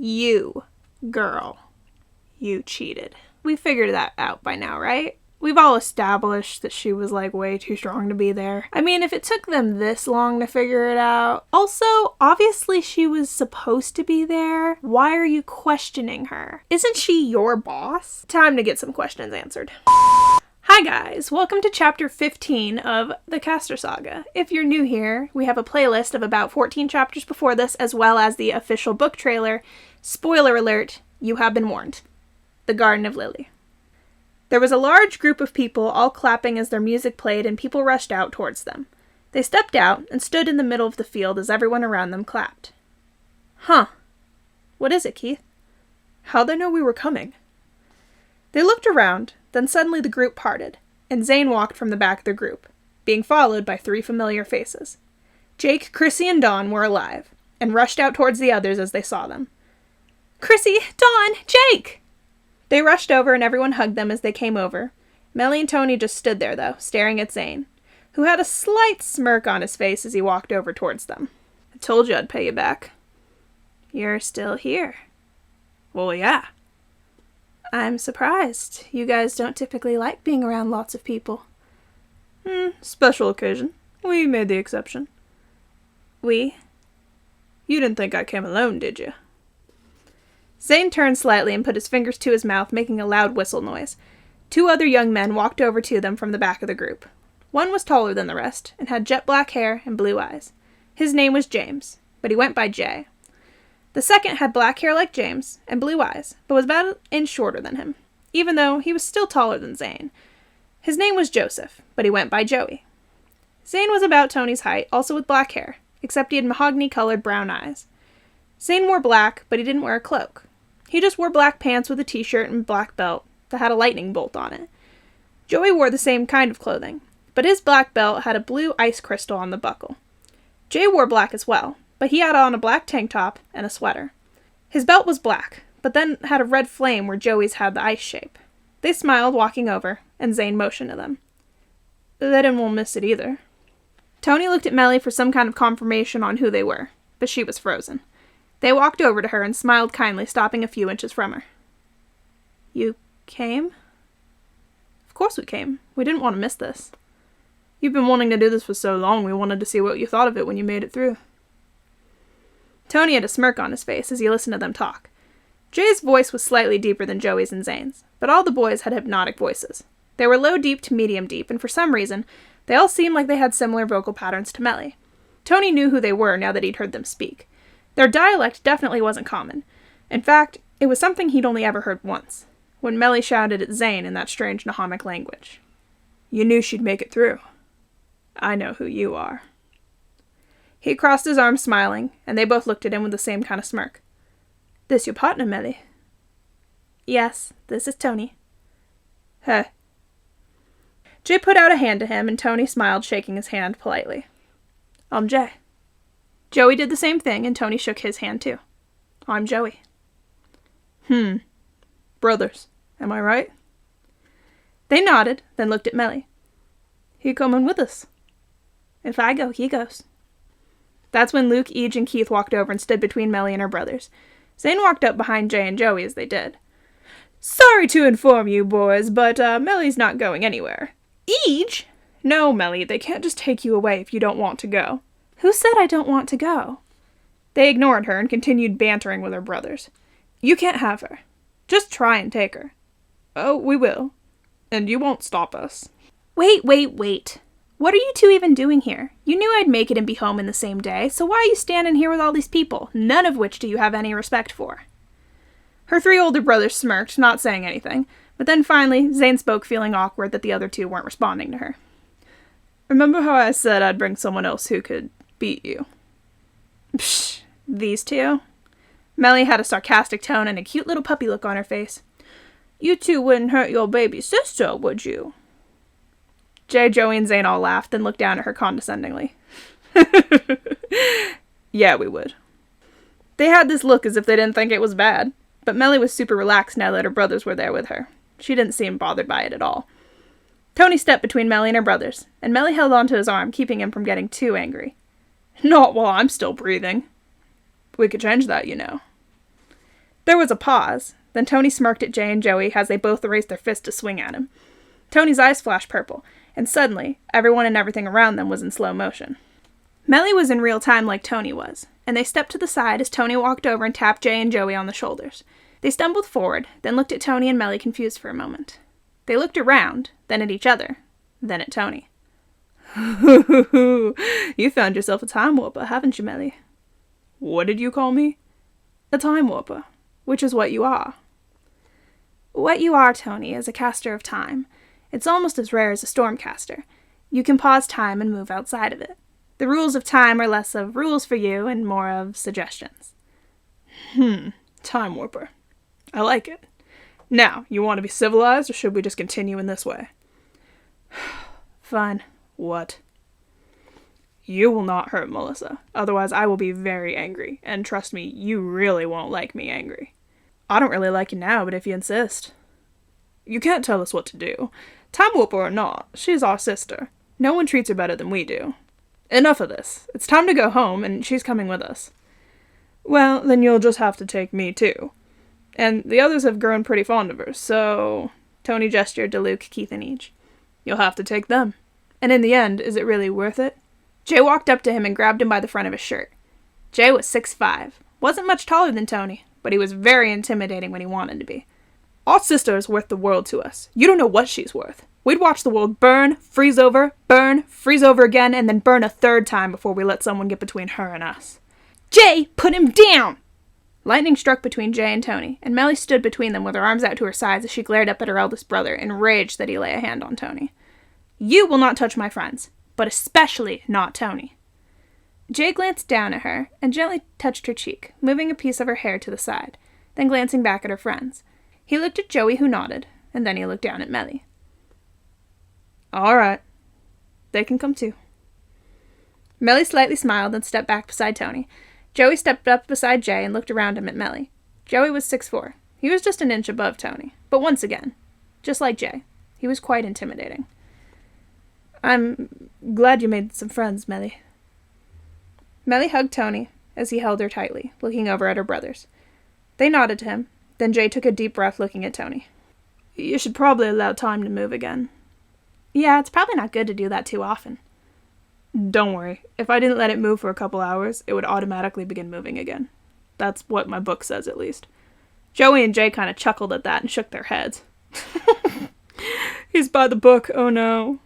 You, girl, you cheated. We figured that out by now, right? We've all established that she was, like, way too strong to be there. I mean, if it took them this long to figure it out. Also, obviously she was supposed to be there. Why are you questioning her? Isn't she your boss? Time to get some questions answered. Hi guys, welcome to chapter 15 of the Castor Saga. If you're new here, we have a playlist of about 14 chapters before this, as well as the official book trailer. Spoiler alert, you have been warned. The Garden of Lily. There was a large group of people all clapping as their music played, and people rushed out towards them. They stepped out and stood in the middle of the field as everyone around them clapped. Huh. What is it, Keith? How'd they know we were coming? They looked around, then suddenly the group parted, and Zane walked from the back of the group, being followed by 3 familiar faces. Jake, Chrissy, and Dawn were alive, and rushed out towards the others as they saw them. Chrissy! Dawn! Jake! They rushed over and everyone hugged them as they came over. Meli and Tony just stood there, though, staring at Zane, who had a slight smirk on his face as he walked over towards them. I told you I'd pay you back. You're still here. Well, yeah. I'm surprised. You guys don't typically like being around lots of people. Special occasion. We made the exception. We? You didn't think I came alone, did you? Zane turned slightly and put his fingers to his mouth, making a loud whistle noise. 2 other young men walked over to them from the back of the group. One was taller than the rest, and had jet black hair and blue eyes. His name was James, but he went by Jay. The second had black hair like James, and blue eyes, but was about an inch shorter than him, even though he was still taller than Zane. His name was Joseph, but he went by Joey. Zane was about Tony's height, also with black hair, except he had mahogany-colored brown eyes. Zane wore black, but he didn't wear a cloak. He just wore black pants with a t-shirt and black belt that had a lightning bolt on it. Joey wore the same kind of clothing, but his black belt had a blue ice crystal on the buckle. Jay wore black as well, but he had on a black tank top and a sweater. His belt was black, but then had a red flame where Joey's had the ice shape. They smiled, walking over, and Zane motioned to them. They didn't want to miss it either. Tony looked at Meli for some kind of confirmation on who they were, but she was frozen. They walked over to her and smiled kindly, stopping a few inches from her. You came? Of course we came. We didn't want to miss this. You've been wanting to do this for so long, we wanted to see what you thought of it when you made it through. Tony had a smirk on his face as he listened to them talk. Jay's voice was slightly deeper than Joey's and Zane's, but all the boys had hypnotic voices. They were low deep to medium deep, and for some reason, they all seemed like they had similar vocal patterns to Meli. Tony knew who they were now that he'd heard them speak. Their dialect definitely wasn't common. In fact, it was something he'd only ever heard once, when Meli shouted at Zane in that strange Nahamic language. You knew she'd make it through. I know who you are. He crossed his arms smiling, and they both looked at him with the same kind of smirk. This your partner, Meli? Yes, this is Tony. Hey. Jay put out a hand to him, and Tony smiled, shaking his hand politely. I'm Jay. Joey did the same thing, and Tony shook his hand too. I'm Joey. Brothers, am I right? They nodded, then looked at Meli. He coming with us? If I go, he goes. That's when Luke, Eej, and Keith walked over and stood between Meli and her brothers. Zane walked up behind Jay and Joey as they did. Sorry to inform you, boys, but Meli's not going anywhere. Eej? No, Meli, they can't just take you away if you don't want to go. Who said I don't want to go? They ignored her and continued bantering with her brothers. You can't have her. Just try and take her. Oh, we will. And you won't stop us. Wait. What are you two even doing here? You knew I'd make it and be home in the same day, so why are you standing here with all these people, none of which do you have any respect for? Her 3 older brothers smirked, not saying anything, but then finally, Zane spoke, feeling awkward that the other 2 weren't responding to her. Remember how I said I'd bring someone else who could beat you? Psh, these 2? Meli had a sarcastic tone and a cute little puppy look on her face. You 2 wouldn't hurt your baby sister, would you? Jay, Joey, and Zane all laughed, then looked down at her condescendingly. Yeah, we would. They had this look as if they didn't think it was bad, but Meli was super relaxed now that her brothers were there with her. She didn't seem bothered by it at all. Tony stepped between Meli and her brothers, and Meli held onto his arm, keeping him from getting too angry. Not while I'm still breathing. We could change that, you know. There was a pause. Then Tony smirked at Jay and Joey as they both raised their fists to swing at him. Tony's eyes flashed purple, and suddenly, everyone and everything around them was in slow motion. Meli was in real time like Tony was, and they stepped to the side as Tony walked over and tapped Jay and Joey on the shoulders. They stumbled forward, then looked at Tony and Meli confused for a moment. They looked around, then at each other, then at Tony. You found yourself a time warper, haven't you, Meli? What did you call me? A time warper, which is what you are. What you are, Tony, is a caster of time. It's almost as rare as a stormcaster. You can pause time and move outside of it. The rules of time are less of rules for you and more of suggestions. Time warper. I like it. Now, you want to be civilized, or should we just continue in this way? Fine. What? You will not hurt Melissa, otherwise I will be very angry, and trust me, you really won't like me angry. I don't really like you now, but if you insist. You can't tell us what to do. Time warper or not, she's our sister. No one treats her better than we do. Enough of this. It's time to go home, and she's coming with us. Well, then you'll just have to take me too. And the others have grown pretty fond of her, so... Tony gestured to Luke, Keith, and Eej. You'll have to take them. And in the end, is it really worth it? Jay walked up to him and grabbed him by the front of his shirt. Jay was 6'5". Wasn't much taller than Tony, but he was very intimidating when he wanted to be. Our sister is worth the world to us. You don't know what she's worth. We'd watch the world burn, freeze over again, and then burn a third time before we let someone get between her and us. Jay, put him down! Lightning struck between Jay and Tony, and Meli stood between them with her arms out to her sides as she glared up at her eldest brother, enraged that he lay a hand on Tony. You will not touch my friends, but especially not Tony. Jay glanced down at her and gently touched her cheek, moving a piece of her hair to the side, then glancing back at her friends. He looked at Joey, who nodded, and then he looked down at Meli. All right. They can come too. Meli slightly smiled and stepped back beside Tony. Joey stepped up beside Jay and looked around him at Meli. Joey was 6'4". He was just an inch above Tony. But once again, just like Jay, he was quite intimidating. I'm glad you made some friends, Meli. Meli hugged Tony as he held her tightly, looking over at her brothers. They nodded to him. Then Jay took a deep breath, looking at Tony. You should probably allow time to move again. Yeah, it's probably not good to do that too often. Don't worry. If I didn't let it move for a couple hours, it would automatically begin moving again. That's what my book says, at least. Joey and Jay kind of chuckled at that and shook their heads. He's by the book, oh no.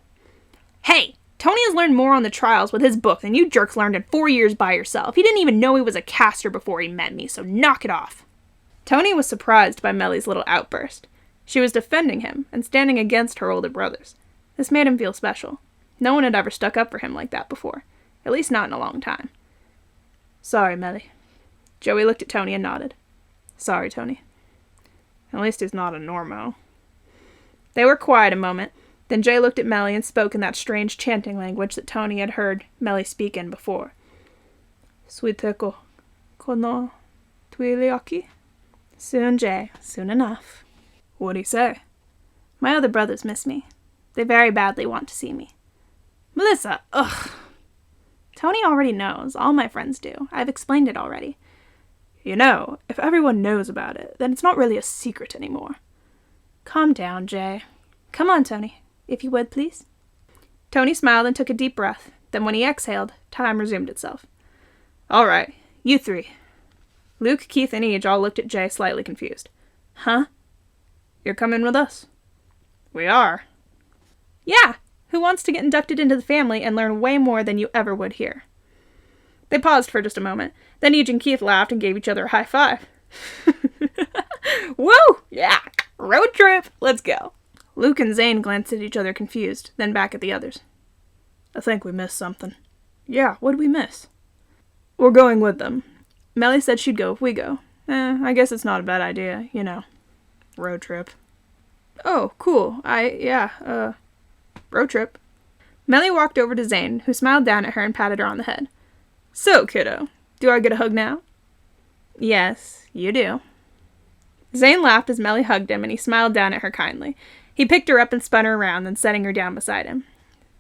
Hey, Tony has learned more on the trials with his book than you jerks learned in 4 years by yourself. He didn't even know he was a caster before he met me, so knock it off. Tony was surprised by Meli's little outburst. She was defending him and standing against her older brothers. This made him feel special. No one had ever stuck up for him like that before, at least not in a long time. Sorry, Meli. Joey looked at Tony and nodded. Sorry, Tony. At least he's not a normo. They were quiet a moment. Then Jay looked at Meli and spoke in that strange chanting language that Tony had heard Meli speak in before. Suiteko, kono tuiliaki? Soon, Jay. Soon enough. What'd he say? My other brothers miss me. They very badly want to see me. Melissa, ugh. Tony already knows. All my friends do. I've explained it already. You know, if everyone knows about it, then it's not really a secret anymore. Calm down, Jay. Come on, Tony. If you would, please. Tony smiled and took a deep breath. Then when he exhaled, time resumed itself. All right, you three. Luke, Keith, and Eej all looked at Jay, slightly confused. Huh? You're coming with us? We are. Yeah, who wants to get inducted into the family and learn way more than you ever would here? They paused for just a moment. Then Eej and Keith laughed and gave each other a high five. Woo! Yeah! Road trip! Let's go. Luke and Zane glanced at each other confused, then back at the others. I think we missed something. Yeah, what'd we miss? We're going with them. Meli said she'd go if we go. I guess it's not a bad idea, you know. Road trip. Oh, cool. Road trip. Meli walked over to Zane, who smiled down at her and patted her on the head. So, kiddo, do I get a hug now? Yes, you do. Zane laughed as Meli hugged him, and he smiled down at her kindly. He picked her up and spun her around, then setting her down beside him.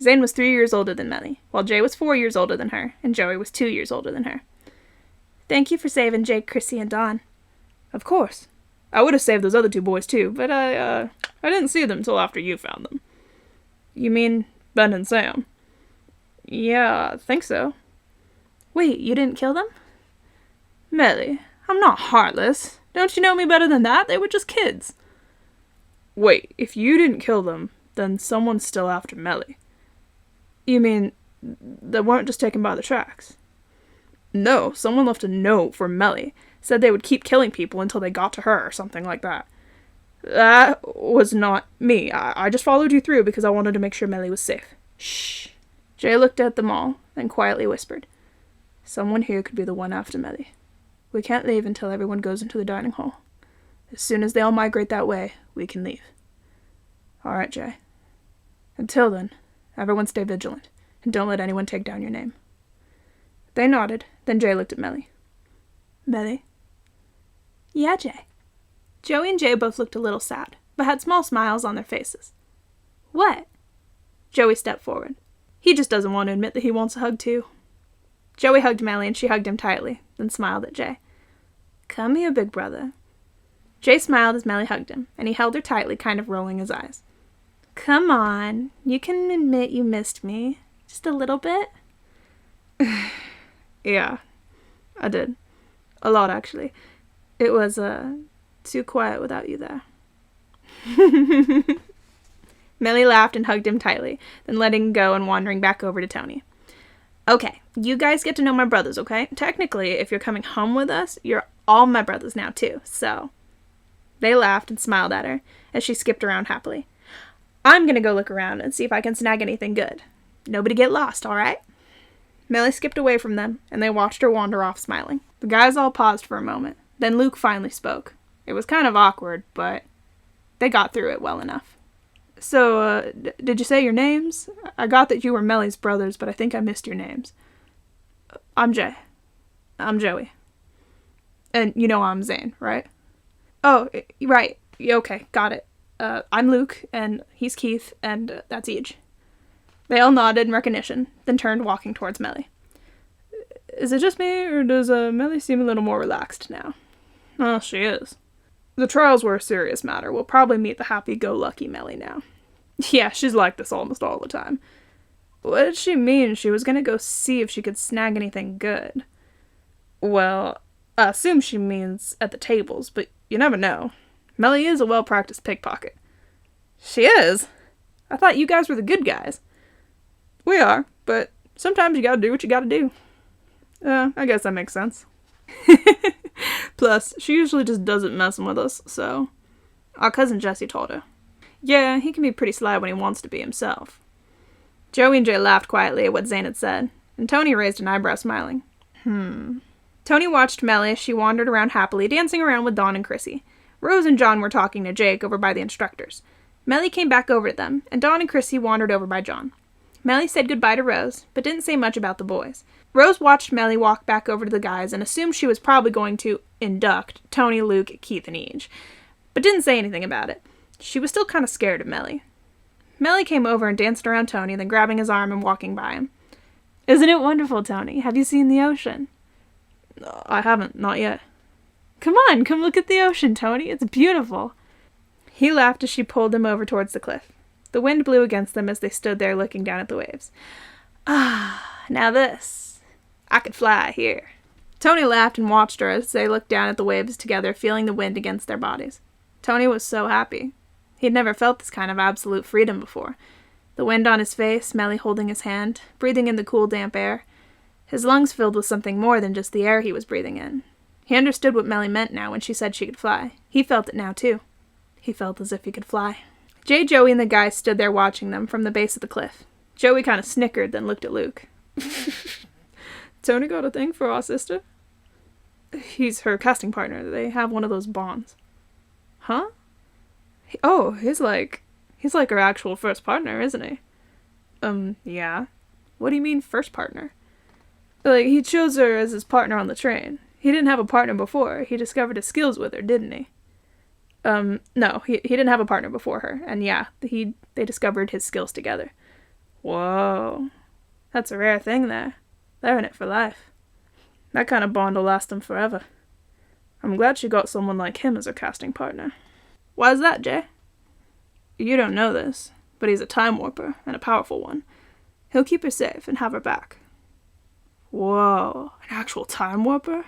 Zane was 3 years older than Meli, while Jay was 4 years older than her, and Joey was 2 years older than her. Thank you for saving Jake, Chrissy, and Dawn. Of course. I would have saved those other 2 boys too, but I didn't see them till after you found them. You mean Ben and Sam? Yeah, I think so. Wait, you didn't kill them? Meli, I'm not heartless. Don't you know me better than that? They were just kids. Wait, if you didn't kill them, then someone's still after Meli. You mean they weren't just taken by the tracks? No, someone left a note for Meli. Said they would keep killing people until they got to her or something like that. That was not me. I just followed you through because I wanted to make sure Meli was safe. Shh. Jay looked at them all, then quietly whispered, "Someone here could be the one after Meli. We can't leave until everyone goes into the dining hall. As soon as they all migrate that way, we can leave. All right, Jay. Until then, everyone stay vigilant, and don't let anyone take down your name." They nodded, then Jay looked at Meli. "Meli?" "Yeah, Jay." Joey and Jay both looked a little sad, but had small smiles on their faces. "What?" Joey stepped forward. He just doesn't want to admit that he wants a hug too. Joey hugged Meli and she hugged him tightly, then smiled at Jay. "Come here, big brother." Jay smiled as Meli hugged him, and he held her tightly, kind of rolling his eyes. "Come on, you can admit you missed me. Just a little bit?" Yeah, I did. A lot, actually. It was, too quiet without you there. Meli laughed and hugged him tightly, then letting go and wandering back over to Tony. "Okay, you guys get to know my brothers, okay? Technically, if you're coming home with us, you're all my brothers now, too, so..." They laughed and smiled at her as she skipped around happily. "I'm gonna go look around and see if I can snag anything good. Nobody get lost, alright?" Meli skipped away from them, and they watched her wander off smiling. The guys all paused for a moment. Then Luke finally spoke. It was kind of awkward, but they got through it well enough. "So, did you say your names? I got that you were Meli's brothers, but I think I missed your names." "I'm Jay." "I'm Joey." "And you know I'm Zane, right?" "Oh, right. Okay, got it. I'm Luke, and he's Keith, and that's Ej." They all nodded in recognition, then turned walking towards Meli. "Is it just me, or does Meli seem a little more relaxed now?" "Oh, she is. The trials were a serious matter. We'll probably meet the happy-go-lucky Meli now." "Yeah, she's like this almost all the time." "What did she mean she was gonna go see if she could snag anything good?" "Well, I assume she means at the tables, but you never know. Meli is a well-practiced pickpocket." "She is? I thought you guys were the good guys." "We are, but sometimes you gotta do what you gotta do." I guess that makes sense." "Plus, she usually just doesn't mess with us, so..." Our cousin Jesse told her. "Yeah, he can be pretty sly when he wants to be himself." Joey and Jay laughed quietly at what Zane had said, and Tony raised an eyebrow, smiling. Tony watched Meli as she wandered around happily, dancing around with Dawn and Chrissy. Rose and John were talking to Jake over by the instructors. Meli came back over to them, and Dawn and Chrissy wandered over by John. Meli said goodbye to Rose, but didn't say much about the boys. Rose watched Meli walk back over to the guys and assumed she was probably going to induct Tony, Luke, Keith, and Ej, but didn't say anything about it. She was still kind of scared of Meli. Meli came over and danced around Tony, then grabbing his arm and walking by him. "Isn't it wonderful, Tony? Have you seen the ocean?" "I haven't, not yet." "Come on, come look at the ocean, Tony. It's beautiful." He laughed as she pulled him over towards the cliff. The wind blew against them as they stood there looking down at the waves. "Ah, now this. I could fly here." Tony laughed and watched her as they looked down at the waves together, feeling the wind against their bodies. Tony was so happy. He'd never felt this kind of absolute freedom before. The wind on his face, Meli holding his hand, breathing in the cool, damp air. His lungs filled with something more than just the air he was breathing in. He understood what Meli meant now when she said she could fly. He felt it now, too. He felt as if he could fly. Jay, Joey, and the guys stood there watching them from the base of the cliff. Joey kind of snickered, then looked at Luke. "Tony got a thing for our sister?" "He's her casting partner. They have one of those bonds." "Huh? He's like her actual first partner, isn't he?" Yeah. What do you mean, first partner?" "Like, he chose her as his partner on the train. He didn't have a partner before. He discovered his skills with her, didn't he?" No, he didn't have a partner before her, and yeah, they discovered his skills together." "Whoa. That's a rare thing there. They're in it for life. That kind of bond will last them forever." I'm glad she got someone like him as her casting partner. Why's that, Jay? You don't know this, but he's a time warper, and a powerful one. He'll keep her safe and have her back. Whoa, an actual time warper?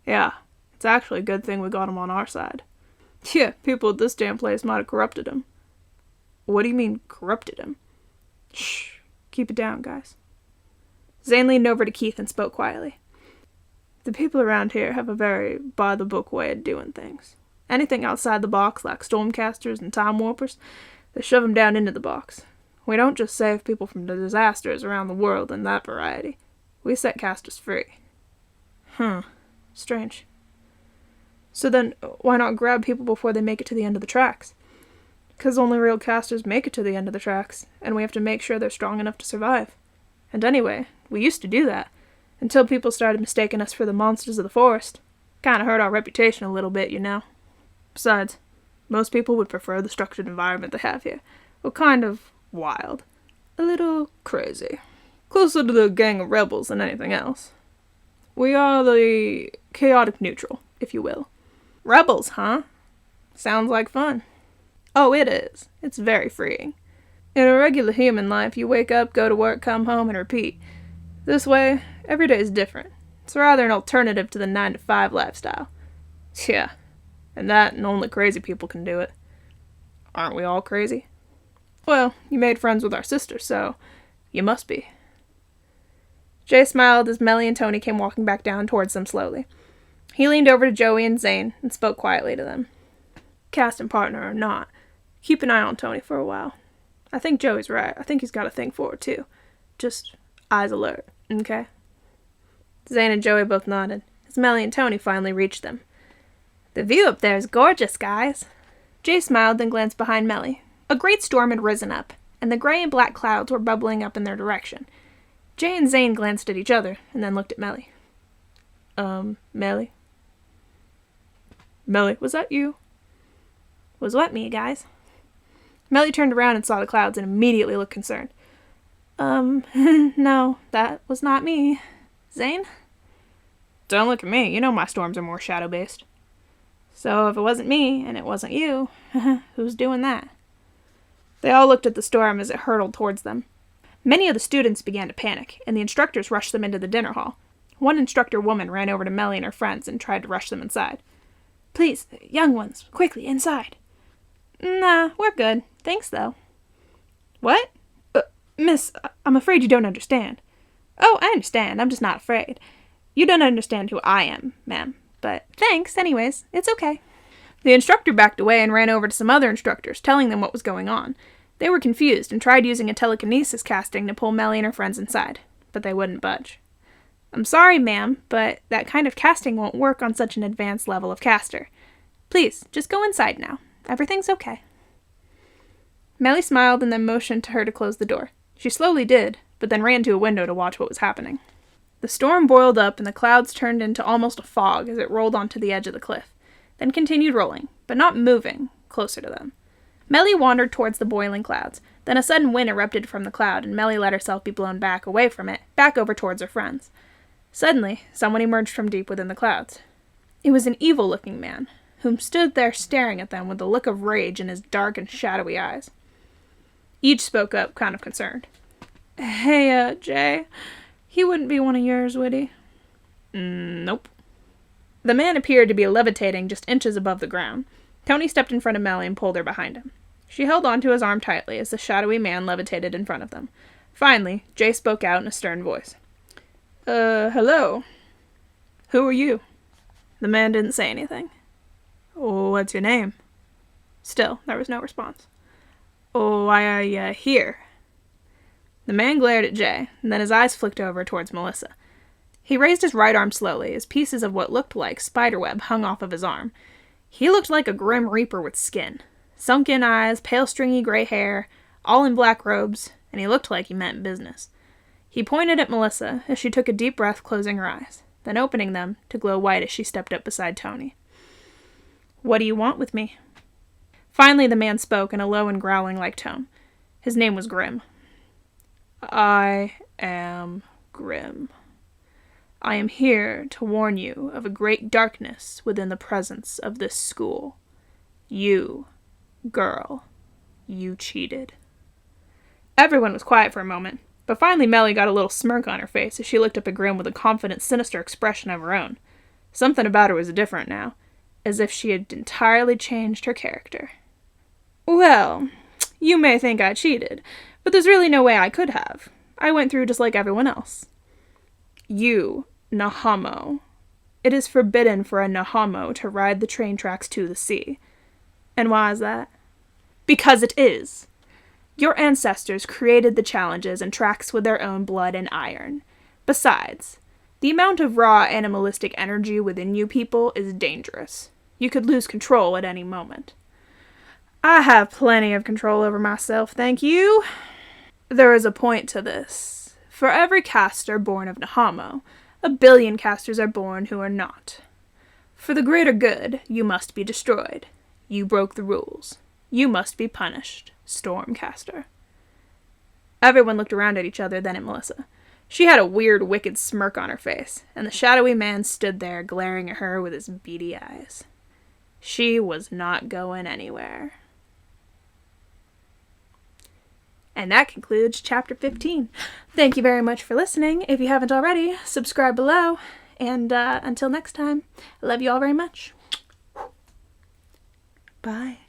Yeah, it's actually a good thing we got him on our side. Yeah, people at this damn place might have corrupted him. What do you mean, corrupted him? Shh, keep it down, guys. Zane leaned over to Keith and spoke quietly. The people around here have a very by-the-book way of doing things. Anything outside the box, like stormcasters and time warpers, they shove them down into the box. We don't just save people from the disasters around the world and that variety. We set casters free. Strange. So then, why not grab people before they make it to the end of the tracks? Because only real casters make it to the end of the tracks, and we have to make sure they're strong enough to survive. And anyway, we used to do that, until people started mistaking us for the monsters of the forest. Kinda hurt our reputation a little bit, you know. Besides, most people would prefer the structured environment they have here. We're kind of wild. A little crazy. Closer to the gang of rebels than anything else. We are the chaotic neutral, if you will. Rebels, huh? Sounds like fun. Oh, it is. It's very freeing. In a regular human life, you wake up, go to work, come home, and repeat. This way, every day is different. It's rather an alternative to the 9-to-5 lifestyle. Yeah, and only crazy people can do it. Aren't we all crazy? Well, you made friends with our sister, so you must be. Jay smiled as Meli and Tony came walking back down towards them slowly. He leaned over to Joey and Zane and spoke quietly to them. Casting partner or not, keep an eye on Tony for a while. I think Joey's right. I think he's got a thing for her, too. Just eyes alert, okay? Zane and Joey both nodded, as Meli and Tony finally reached them. The view up there is gorgeous, guys. Jay smiled, then glanced behind Meli. A great storm had risen up, and the gray and black clouds were bubbling up in their direction. Jay and Zane glanced at each other, and then looked at Meli. Meli? Meli, was that you? Was what, me, guys? Meli turned around and saw the clouds and immediately looked concerned. No, that was not me. Zane? Don't look at me. You know my storms are more shadow-based. So if it wasn't me, and it wasn't you, who's doing that? They all looked at the storm as it hurtled towards them. Many of the students began to panic, and the instructors rushed them into the dinner hall. One instructor woman ran over to Meli and her friends and tried to rush them inside. Please, young ones, quickly, inside. Nah, we're good. Thanks, though. What? Miss, I'm afraid you don't understand. Oh, I understand. I'm just not afraid. You don't understand who I am, ma'am. But thanks, anyways. It's okay. The instructor backed away and ran over to some other instructors, telling them what was going on. They were confused and tried using a telekinesis casting to pull Meli and her friends inside, but they wouldn't budge. I'm sorry, ma'am, but that kind of casting won't work on such an advanced level of caster. Please, just go inside now. Everything's okay. Meli smiled and then motioned to her to close the door. She slowly did, but then ran to a window to watch what was happening. The storm boiled up and the clouds turned into almost a fog as it rolled onto the edge of the cliff, then continued rolling, but not moving, closer to them. Meli wandered towards the boiling clouds. Then a sudden wind erupted from the cloud, and Meli let herself be blown back away from it, back over towards her friends. Suddenly, someone emerged from deep within the clouds. It was an evil-looking man, whom stood there staring at them with a look of rage in his dark and shadowy eyes. Each spoke up, kind of concerned. Hey, Jay, he wouldn't be one of yours, would he? Nope. The man appeared to be levitating just inches above the ground. Tony stepped in front of Meli and pulled her behind him. She held onto his arm tightly as the shadowy man levitated in front of them. Finally, Jay spoke out in a stern voice. Hello. Who are you? The man didn't say anything. What's your name? Still, there was no response. Why are you here? The man glared at Jay, and then his eyes flicked over towards Melissa. He raised his right arm slowly as pieces of what looked like spiderweb hung off of his arm. He looked like a grim reaper with skin. Sunken eyes, pale stringy gray hair, all in black robes, and he looked like he meant business. He pointed at Melissa as she took a deep breath, closing her eyes, then opening them to glow white as she stepped up beside Tony. What do you want with me? Finally the man spoke in a low and growling-like tone. His name was Grim. I am Grim. I am here to warn you of a great darkness within the presence of this school. You, girl, you cheated." Everyone was quiet for a moment, but finally Meli got a little smirk on her face as she looked up at Grim with a confident, sinister expression of her own. Something about her was different now, as if she had entirely changed her character. "Well, you may think I cheated, but there's really no way I could have. I went through just like everyone else. You, Nahamo. It is forbidden for a Nahamo to ride the train tracks to the sea. And why is that? Because it is. Your ancestors created the challenges and tracks with their own blood and iron. Besides, the amount of raw animalistic energy within you people is dangerous. You could lose control at any moment." "I have plenty of control over myself, thank you." "There is a point to this. For every Castor born of Nahamo, 1 billion Castors are born who are not. For the greater good, you must be destroyed. You broke the rules. You must be punished. Storm Castor." Everyone looked around at each other, then at Melissa. She had a weird, wicked smirk on her face, and the shadowy man stood there glaring at her with his beady eyes. She was not going anywhere. And that concludes Chapter 15. Thank you very much for listening. If you haven't already, subscribe below. And until next time, I love you all very much. Bye.